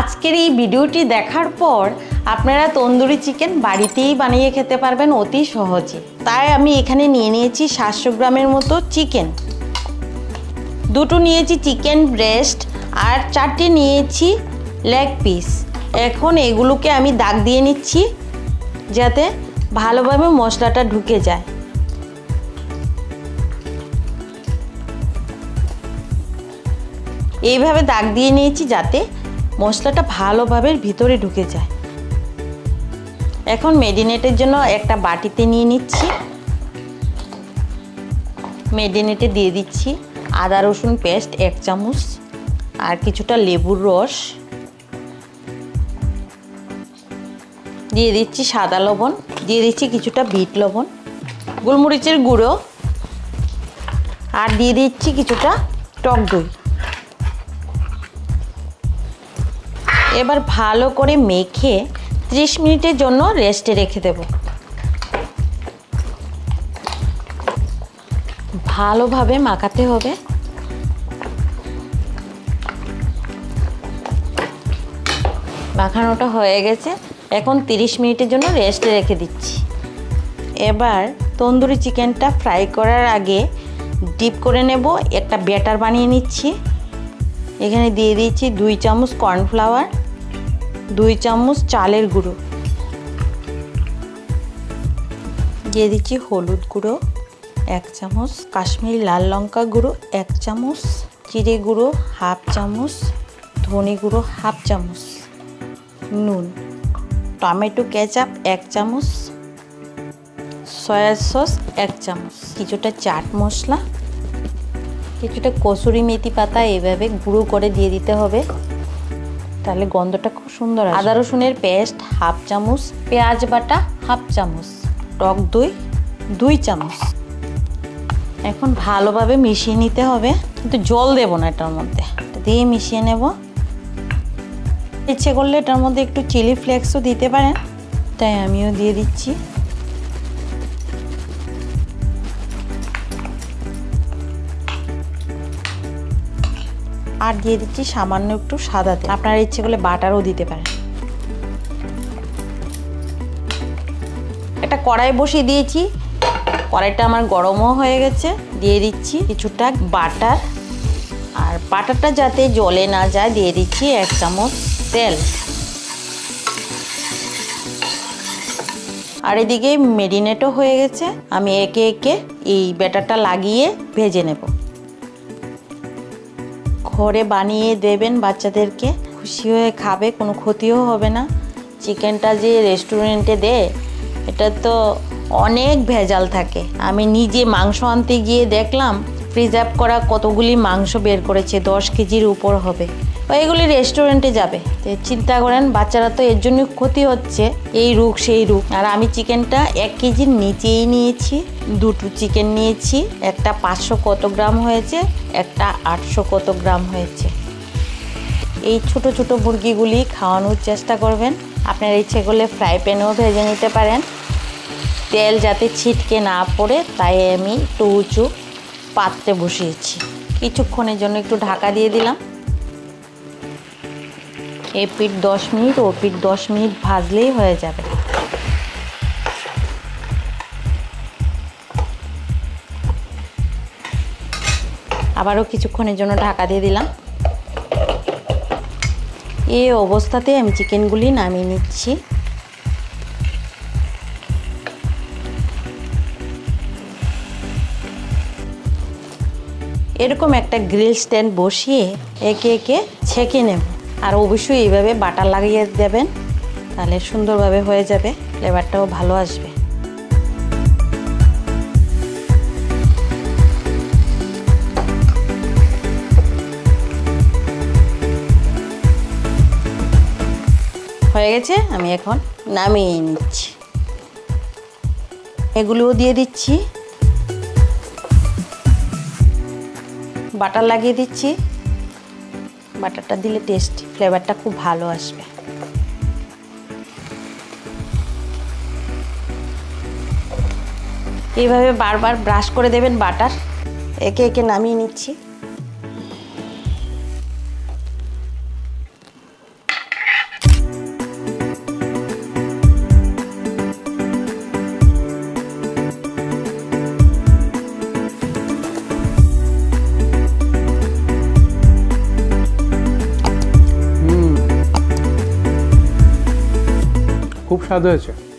আজকের এই ভিডিওটি দেখার পর আপনারা তন্দুরি চিকেন বাড়িতেই বানিয়ে খেতে পারবেন অতি সহজে। তাই আমি এখানে নিয়ে নিয়েছি 700 গ্রামের মতো চিকেন, দুটো নিয়েছি চিকেন ব্রেস্ট আর 4টি নিয়েছি লেগ পিস। এখন এগুলোকে আমি দাগ দিয়ে নিচ্ছি যাতে ভালোভাবে মশলাটা ঢুকে যায়। এইভাবে দাগ দিয়ে নিয়েছি যাতে মশলাটা ভালোভাবে ভিতরে ঢুকে যায়। এখন মেরিনেটের জন্য একটা বাটিতে নিয়ে নিচ্ছি, মেরিনেটে দিয়ে দিচ্ছি আদা রসুন পেস্ট 1 চামচ আর কিছুটা লেবুর রস, দিয়ে দিচ্ছি সাদা লবণ, দিয়ে দিচ্ছি কিছুটা বিট লবণ, গোলমরিচের গুঁড়ো আর দিয়ে দিচ্ছি কিছুটা টক দই। এবার ভালো করে মেখে 30 মিনিটের জন্য রেস্টে রেখে দেব। ভালোভাবে মাখাতে হবে। মাখানোটা হয়ে গেছে, এখন 30 মিনিটের জন্য রেস্টে রেখে দিচ্ছি। এবার তন্দুরি চিকেনটা ফ্রাই করার আগে ডিপ করে নেব। একটা ব্যাটার বানিয়ে নিচ্ছি। এখানে দিয়ে দিচ্ছি 2 চামচ কর্নফ্লাওয়ার, 2 চামচ চালের গুঁড়ো, দিয়ে দিচ্ছি হলুদ গুঁড়ো 1 চামচ, কাশ্মীরি লাল লঙ্কা গুঁড়ো 1 চামচ, জিরে গুঁড়ো 1/2 চামচ, ধনে গুঁড়ো 1/2 চামচ, নুন, টমেটো কেচাপ 1 চামচ, সয়া সস 1 চামচ, কিছুটা চাট মশলা, কিছুটা কসুরি মেথি পাতা এইভাবে গুঁড়ো করে দিয়ে দিতে হবে, তাহলে গন্ধটা খুব সুন্দর আসবে। আদা রসুনের পেস্ট 1/2 চামচ, পেঁয়াজ বাটা 1/2 চামচ, টক দই 2 চামচ। এখন ভালোভাবে মিশিয়ে নিতে হবে, কিন্তু জল দেব না এটার মধ্যে, দিয়ে মিশিয়ে নেব। ইচ্ছে করলে এটার মধ্যে একটু চিলি ফ্লেক্সও দিতে পারেন, তাই আমিও দিয়ে দিচ্ছি। আর দিয়ে দিচ্ছি সামান্য একটু সাদা তেল, আপনারা ইচ্ছে করলে বাটারও দিতে পারেন। একটা কড়াই বসিয়ে দিয়েছি, কড়াইটা আমার গরমও হয়ে গেছে। দিয়ে দিচ্ছি কিছুটা বাটার, আর বাটারটা যাতে জ্বলে না যায় দিয়ে দিচ্ছি 1 চামচ তেল। আর এদিকে মেরিনেটও হয়ে গেছে, আমি একে একে এই ব্যাটারটা লাগিয়ে ভেজে নেব। ঘরে বানিয়ে দেবেন বাচ্চাদেরকে, খুশি হয়ে খাবে, কোনো ক্ষতিও হবে না। চিকেনটা যে রেস্টুরেন্টে দেয় এটা তো অনেক ভেজাল থাকে। আমি নিজে মাংস আনতে গিয়ে দেখলাম প্রিজার্ভ করা কতগুলি মাংস বের করেছে, 10 কেজির উপর হবে। এগুলি রেস্টুরেন্টে যাবে, তো চিন্তা করেন বাচ্চারা তো এর জন্য ক্ষতি হচ্ছে, এই রোগ সেই রোগ। আর আমি চিকেনটা 1 কেজির নিচেই নিয়েছি, 2টো চিকেন নিয়েছি, একটা 500 কত গ্রাম হয়েছে, একটা 800 কত গ্রাম হয়েছে। এই ছোট ছোট মুরগিগুলি খাওয়ানোর চেষ্টা করবেন। আপনার ইচ্ছে করলে ফ্রাই প্যানেও ভেজে নিতে পারেন, তেল যাতে ছিটকে না পড়ে তাই আমি একটু উঁচু পাত্রে বসিয়েছি। কিছুক্ষণের জন্য একটু ঢাকা দিয়ে দিলাম। এই পিঠ 10 মিনিট ও পিঠ 10 মিনিট ভাজলেই হয়ে যাবে। আবারও কিছুক্ষণের জন্য ঢাকা দিয়ে দিলাম। এই অবস্থাতে আমি চিকেনগুলি নামিয়ে নিচ্ছি। এরকম একটা গ্রিল স্ট্যান্ড বসিয়ে একে একে ছেঁকে নেব। আর অবশ্যই এইভাবে বাটার লাগিয়ে দেবেন, তাহলে সুন্দরভাবে হয়ে যাবে, ফ্লেভারটাও ভালো আসবে। হয়ে গেছে, আমি এখন নামিয়ে নিচ্ছি। এগুলোও দিয়ে দিচ্ছি, বাটার লাগিয়ে দিচ্ছি। বাটারটা দিলে টেস্ট ফ্লেভারটা খুব ভালো আসবে। এইভাবে বারবার ব্রাশ করে দেবেন বাটার। একে একে নামিয়ে নিচ্ছি। খুব স্বাদ হয়েছে।